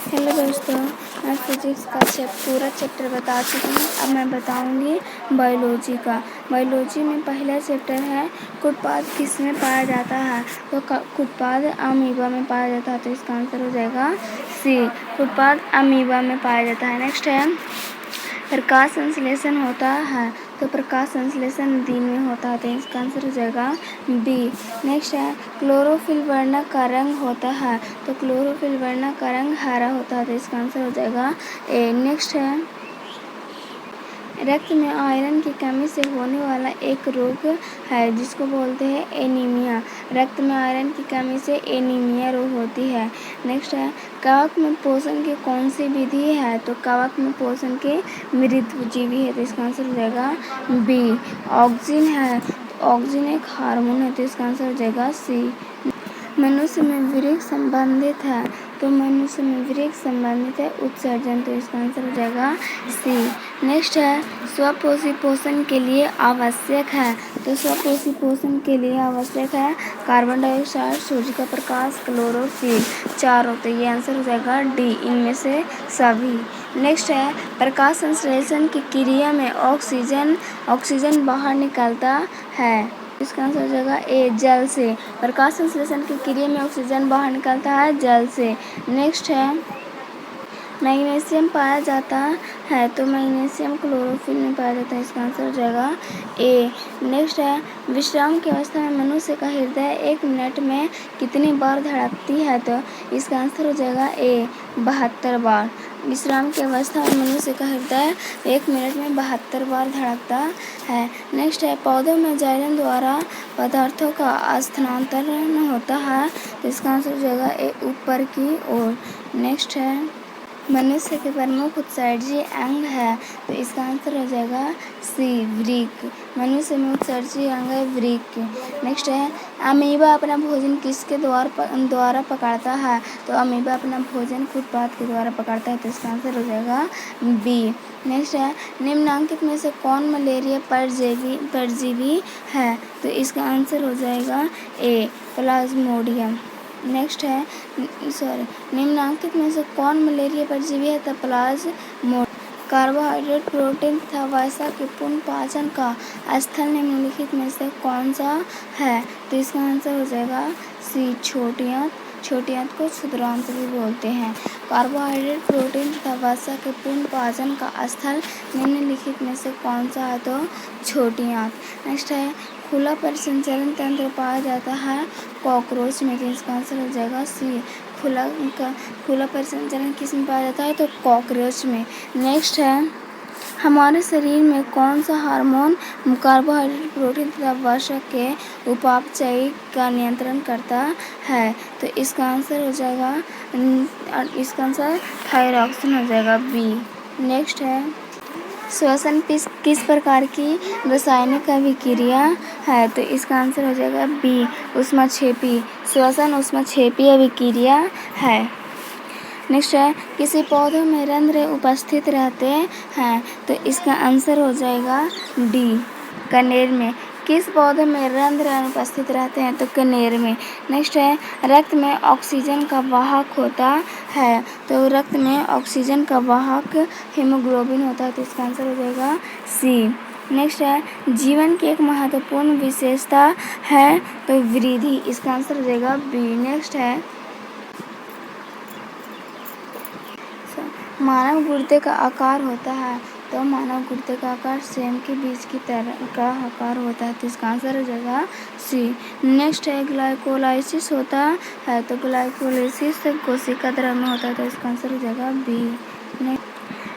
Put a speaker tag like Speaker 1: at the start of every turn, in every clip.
Speaker 1: Hello दोस्तों, मैं physics का पूरा चैप्टर बता चुकी हूँ। अब मैं बताऊँगी बायोलॉजी का। बायोलॉजी में पहला चैप्टर है उत्पाद किस में पाया जाता है। तो उत्पाद अमीबा में पाया जाता है, तो इसका आंसर हो जाएगा सी। उत्पाद अमीबा में पाया जाता है। नेक्स्ट है प्रकाश संश्लेषण होता है, तो प्रकाश संश्लेषण दिन में होता है, तो इसका आंसर हो जाएगा बी। नेक्स्ट है क्लोरोफिल वर्णक का रंग होता है, तो क्लोरोफिल वर्णक का रंग हरा होता है, तो इसका आंसर हो जाएगा ए। नेक्स्ट है रक्त में आयरन की कमी से होने वाला एक रोग है जिसको बोलते हैं एनीमिया। रक्त में आयरन की कमी से एनीमिया रोग होती है। नेक्स्ट है कवक में पोषण की कौन सी विधि है, तो कवक में पोषण की मृतजीवी है, तो इसका आंसर हो जाएगा बी। ऑक्सीजन है, तो ऑक्सीजन एक हार्मोन है, तो इसका आंसर हो जाएगा सी। मनुष्य में वृक्क संबंधित है, तो मनुष्य में वृक्क संबंधित है उत्सर्जन, तो इसका आंसर हो जाएगा सी। नेक्स्ट है स्वपोषी पोषण के लिए आवश्यक है, तो स्वपोषी पोषण के लिए आवश्यक है कार्बन डाइऑक्साइड, सूर्य का प्रकाश, क्लोरोफिल, चारों, तो ये आंसर हो जाएगा डी, इनमें से सभी। नेक्स्ट है प्रकाश संश्लेषण की क्रिया में ऑक्सीजन बाहर निकलता है, इसका आंसर हो जाएगा ए, जल से। प्रकाश संश्लेषण की क्रिया में ऑक्सीजन बाहर निकलता है जल से। नेक्स्ट है मैग्नीशियम पाया जाता है, तो मैग्नीशियम क्लोरोफिल में पाया जाता है, इसका आंसर हो जाएगा ए। नेक्स्ट है विश्राम की अवस्था में मनुष्य का हृदय 1 मिनट में कितनी बार धड़कती है, तो इसका आंसर हो जाएगा ए, 72 बार। विश्राम की अवस्था में मनुष्य का हृदय 1 मिनट में 72 बार धड़कता है। नेक्स्ट है पौधों में जाइलम द्वारा पदार्थों का स्थानांतरण होता है, तो इसका आंसर हो जाएगा ए, ऊपर की ओर। नेक्स्ट है मनुष्य के प्रमुख उत्सर्जी अंग है, तो इसका आंसर हो जाएगा सी, वृक्क। मनुष्य में उत्सर्जी अंग है वृक्क। नेक्स्ट है अमीबा अपना भोजन किसके द्वारा पकड़ता है, तो अमीबा अपना भोजन उत्पाद के द्वारा पकड़ता है, तो इसका आंसर हो जाएगा बी। नेक्स्ट है निम्नलिखित में से कौन मलेरिया परजीवी है, तो इसका आंसर हो जाएगा ए, प्लाज्मोडियम। नेक्स्ट है निम्नलिखित में से कौन मलेरिया परजीवी है, तो प्लाज्मोडियम। कार्बोहाइड्रेट, प्रोटीन तथा वसा के पूर्ण पाचन का स्थल निम्नलिखित में से कौन सा है, तो इसका आंसर हो जाएगा सी, छोटी आंत को क्षुद्रांत भी बोलते हैं। कार्बोहाइड्रेट, प्रोटीन तथा वसा के पूर्ण पाचन का स्थल निम्नलिखित में से कौन सा है, तो छोटी आंत। नेक्स्ट है खुला परिसंचरण तंत्र पाया जाता है कॉकरोच में, तो इसका आंसर हो जाएगा सी, खुला परिसंचरण किस में पाया जाता है, तो कॉकरोच में। नेक्स्ट है हमारे शरीर में कौन सा हार्मोन कार्बोहाइड्रेट, प्रोटीन तथा वसा के उपापचय का नियंत्रण करता है, तो इसका आंसर हो जाएगा थायरॉक्सिन हो जाएगा बी। नेक्स्ट है श्वसन किस प्रकार की रासायनिक अभिक्रिया है, तो इसका आंसर हो जाएगा बी, ऊष्माक्षेपी। श्वसन ऊष्माक्षेपी अभिक्रिया है। नेक्स्ट है किसी पौधे में रंध्र उपस्थित रहते हैं, तो इसका आंसर हो जाएगा डी, कनेर में। किस पौधे में रंध्र अनुपस्थित रहते हैं, तो कनेर में। नेक्स्ट है रक्त में ऑक्सीजन का वाहक होता है, तो रक्त में ऑक्सीजन का वाहक हीमोग्लोबिन होता है, तो इसका आंसर हो जाएगा सी। नेक्स्ट है जीवन की एक महत्वपूर्ण विशेषता है, तो वृद्धि, इसका आंसर हो जाएगा बी। नेक्स्ट है मानव गुर्दे का आकार होता है, तो मानव गुर्दे का आकार सेम के बीज की तरह का आकार होता है, तो इसका आंसर हो जाएगा सी। नेक्स्ट है ग्लाइकोलाइसिस होता है, तो ग्लाइकोलाइसिस कोशिका द्रव में होता है, तो इसका आंसर हो जाएगा बी।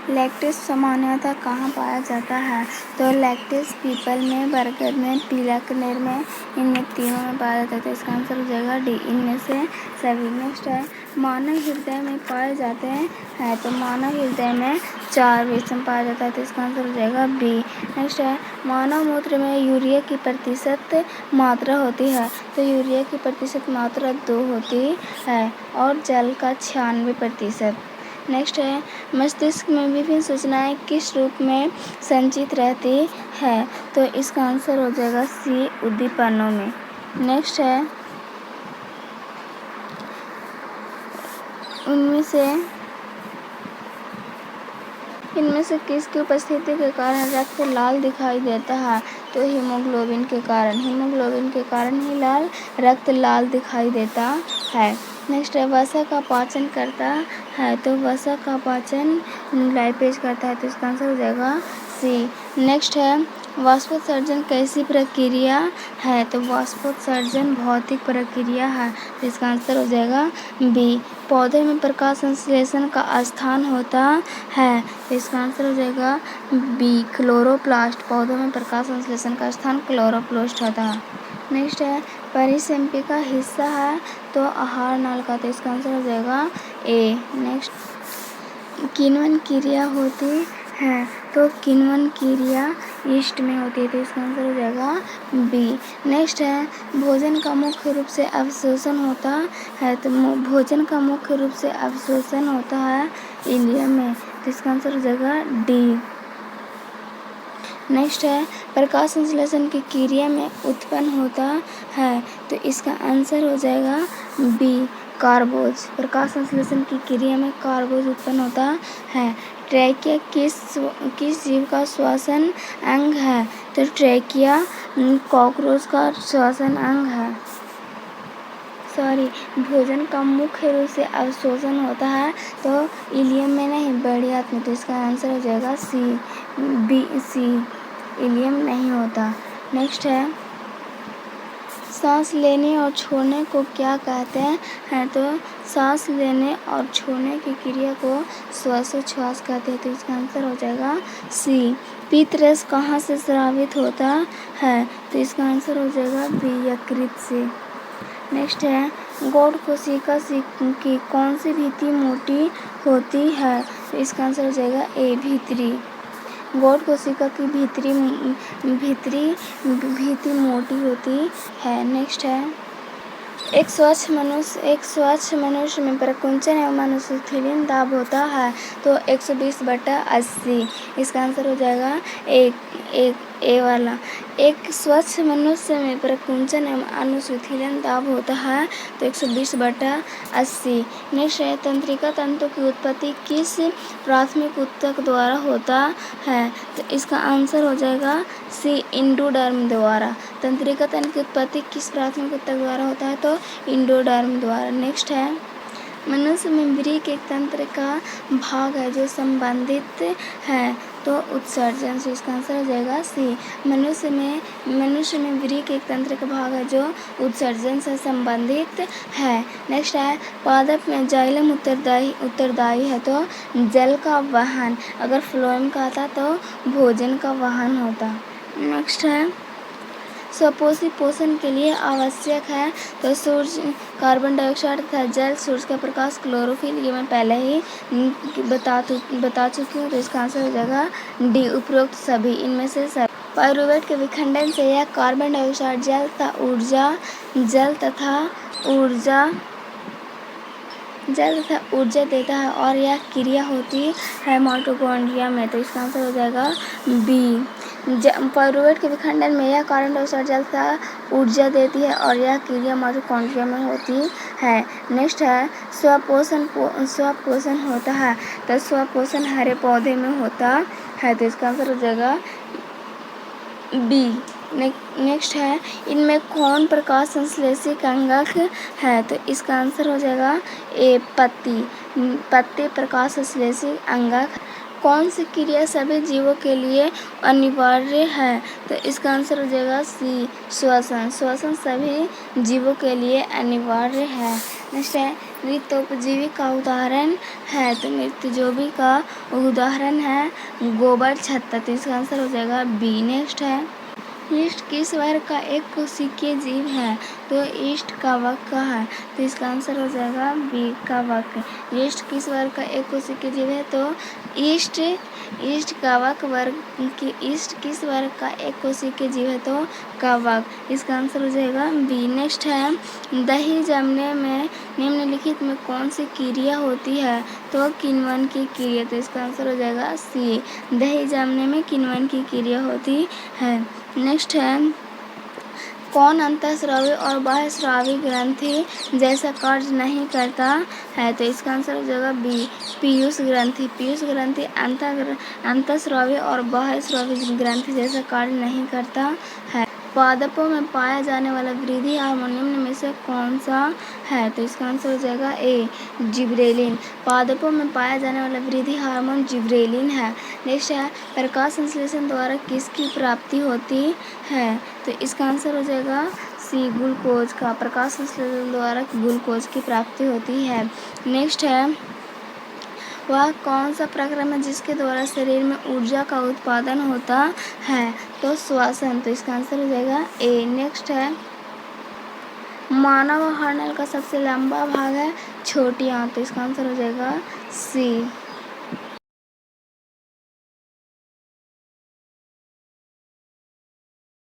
Speaker 1: लैक्टेस सामान्यतः कहाँ पाया जाता है, तो लैक्टेस पीपल में, बरगद में, पीला कनेर में, इनमें तीनों में पाया जाता है, तो इसका आंसर हो जाएगा डी, इनमें से सभी। नेक्स्ट है मानव हृदय में पाए जाते हैं, तो मानव हृदय में 4 रेशम पाया जाता है, तो इसका आंसर हो जाएगा बी। नेक्स्ट है मानव मूत्र में यूरिया की प्रतिशत मात्रा होती है, तो यूरिया की प्रतिशत मात्रा 2 होती है और जल का 96%। नेक्स्ट है मस्तिष्क में विभिन्न सूचनाएं किस रूप में संचित रहती है, तो इसका आंसर हो जाएगा सी, उद्दीपनों में। नेक्स्ट है उनमें से इनमें से किसकी उपस्थिति के कारण रक्त लाल दिखाई देता है? तो हीमोग्लोबिन के कारण। हीमोग्लोबिन के कारण ही रक्त लाल दिखाई देता है। नेक्स्ट है, वसा का पाचन करता है? तो वसा का पाचन लाइपेज करता है, तो इसका आंसर हो जाएगा सी। नेक्स्ट है, वाष्पोत्सर्जन कैसी प्रक्रिया है? तो वाष्पोत्सर्जन भौतिक प्रक्रिया है, तो इसका आंसर हो जाएगा बी। पौधे में प्रकाश संश्लेषण का स्थान होता है, तो इसका आंसर हो जाएगा बी, क्लोरोप्लास्ट। पौधों में प्रकाश संश्लेषण का स्थान क्लोरोप्लास्ट होता है। नेक्स्ट है, परिसंपी का हिस्सा है? तो आहार नल का, तो इसका आंसर हो जाएगा ए। नेक्स्ट, किण्वन क्रिया होती है? तो किण्वन क्रिया ईस्ट में होती है, तो इसका आंसर हो जाएगा बी। नेक्स्ट है, भोजन का मुख्य रूप से अवशोषण होता है? तो भोजन का मुख्य रूप से अवशोषण होता है इलियम में, तो इसका आंसर हो जाएगा डी। नेक्स्ट है, प्रकाश संश्लेषण की क्रिया में उत्पन्न होता है? तो इसका आंसर हो जाएगा बी, कार्बोज। प्रकाश संश्लेषण की क्रिया में कार्बोज उत्पन्न होता है। ट्रैकिया किस जीव का श्वसन अंग है? तो ट्रैकिया कॉकरोच का श्वसन अंग है। भोजन का मुख्य रूप से अवशोषण होता है, तो इलियम में नहीं, बड़ी आंत में, तो इसका आंसर हो जाएगा सी, बी, सी। इलियम नहीं होता। नेक्स्ट है, सांस लेने और छोड़ने को क्या कहते हैं? तो सांस लेने और छोड़ने की क्रिया को श्वासोच्छ्वास कहते हैं, तो इसका आंसर हो जाएगा सी। पीतरस कहाँ से स्रावित होता है? तो इसका आंसर हो जाएगा बी, यकृत से। नेक्स्ट है, गौड़ कोशिका की कौन सी भित्ति मोटी होती है? तो इसका आंसर हो जाएगा ए, भीतरी। गौड़ कोशिका की भीतरी भित्ति मोटी होती है। नेक्स्ट है, एक स्वच्छ मनुष्य में प्रकुंचन एवं अनुशीतलन दाब होता है? तो 120/80, इसका आंसर हो जाएगा ए वाला। एक स्वच्छ मनुष्य में प्रकुंचन एवं अनुशीतलन दाब होता है, तो 120/80। नेक्स्ट है, तंत्रिका तंतु की उत्पत्ति किस प्राथमिक ऊतक द्वारा होता है? तो इसका आंसर हो जाएगा सी, एंडोडर्म द्वारा। तंत्रिका तंतु की उत्पत्ति किस प्राथमिक ऊतक द्वारा होता है? तो एंडोडर्म द्वारा। नेक्स्ट है, मनुष्य में वृक्क एक तंत्र का भाग है जो संबंधित है, तो उत्सर्जन से, इसका आंसर हो जाएगा सी। मनुष्य में वृक्क एक तंत्र का भाग है जो उत्सर्जन से संबंधित है। नेक्स्ट है, पादप में जाइलम उत्तरदायी है, तो जल का वहन। अगर फ्लोएम का आता तो भोजन का वहन होता। नेक्स्ट है, स्वपोषी पोषण के लिए आवश्यक है? तो सूर्य, कार्बन डाइऑक्साइड तथा जल, सूर्य का प्रकाश, क्लोरोफिल, ये मैं पहले ही बता चुकी हूँ, तो इसका आंसर हो जाएगा डी, उपरोक्त सभी। इनमें से सभी। पाइरूवेट के विखंडन से यह कार्बन डाइऑक्साइड जल तथा ऊर्जा देता है और यह क्रिया होती है माइटोकॉन्ड्रिया में, तो इसका आंसर हो जाएगा बी। पाइरूवेट के विखंडन में यह कार्बन डाइऑक्साइड जल तथा ऊर्जा देती है और यह क्रिया माइटोकॉन्ड्रिया में होती है। नेक्स्ट है, स्वपोषण होता है? तो स्वपोषण हरे पौधे में होता है, तो इसका आंसर हो जाएगा बी। नेक्स्ट है, इनमें कौन प्रकाश संश्लेषक अंगक है? तो इसका आंसर हो जाएगा ए, पत्ती प्रकाश संश्लेषक अंगक। कौन सी क्रिया सभी जीवों के लिए अनिवार्य है? तो इसका आंसर हो जाएगा सी, श्वसन। श्वसन सभी जीवों के लिए अनिवार्य है। नेक्स्ट है, मृतोपजीवी का उदाहरण है? तो मृतोपजीवी का उदाहरण है गोबर, छत्ता, तो इसका आंसर हो जाएगा बी। नेक्स्ट है, ईस्ट किस वर्ग का एक कोशिकीय जीव है? तो ईस्ट कवक का है, तो इसका आंसर हो जाएगा बी, कवक। ईस्ट किस वर्ग का एक कोशिकीय जीव है? तो ईस्ट किस वर्ग का एक कोशिकीय जीव है? तो कवक, इसका आंसर हो जाएगा बी। नेक्स्ट है, दही जमने में निम्नलिखित में कौन सी क्रिया होती है? तो किण्वन की क्रिया, तो इसका आंसर हो जाएगा सी, दही जमने में किण्वन की क्रिया होती है। नेक्स्ट है, कौन अंतःस्रावी और बाह्यस्रावी ग्रंथि जैसा कार्य नहीं करता है? तो इसका आंसर हो जाएगा बी, पीयूष ग्रंथि। पीयूष ग्रंथि अंतःस्रावी और बाह्यस्रावी ग्रंथि जैसा कार्य नहीं करता है। पादपों में पाया जाने वाला वृद्धि हार्मोन निम्न में से कौन सा है? तो इसका आंसर हो जाएगा ए, जिब्रेलिन। पादपों में पाया जाने वाला वृद्धि हार्मोन जिब्रेलिन है। नेक्स्ट है, प्रकाश संश्लेषण द्वारा किसकी प्राप्ति होती है? तो इसका आंसर हो जाएगा सी, ग्लूकोज का। प्रकाश संश्लेषण द्वारा ग्लूकोज की प्राप्ति होती है। नेक्स्ट है, वह कौन सा प्रक्रम है जिसके द्वारा शरीर में ऊर्जा का उत्पादन होता है? तो श्वसन। तो इसका आंसर हो जाएगा ए। नेक्स्ट है, मानव हर्नल का सबसे लंबा भाग है छोटी आंत। तो इसका आंसर हो जाएगा सी।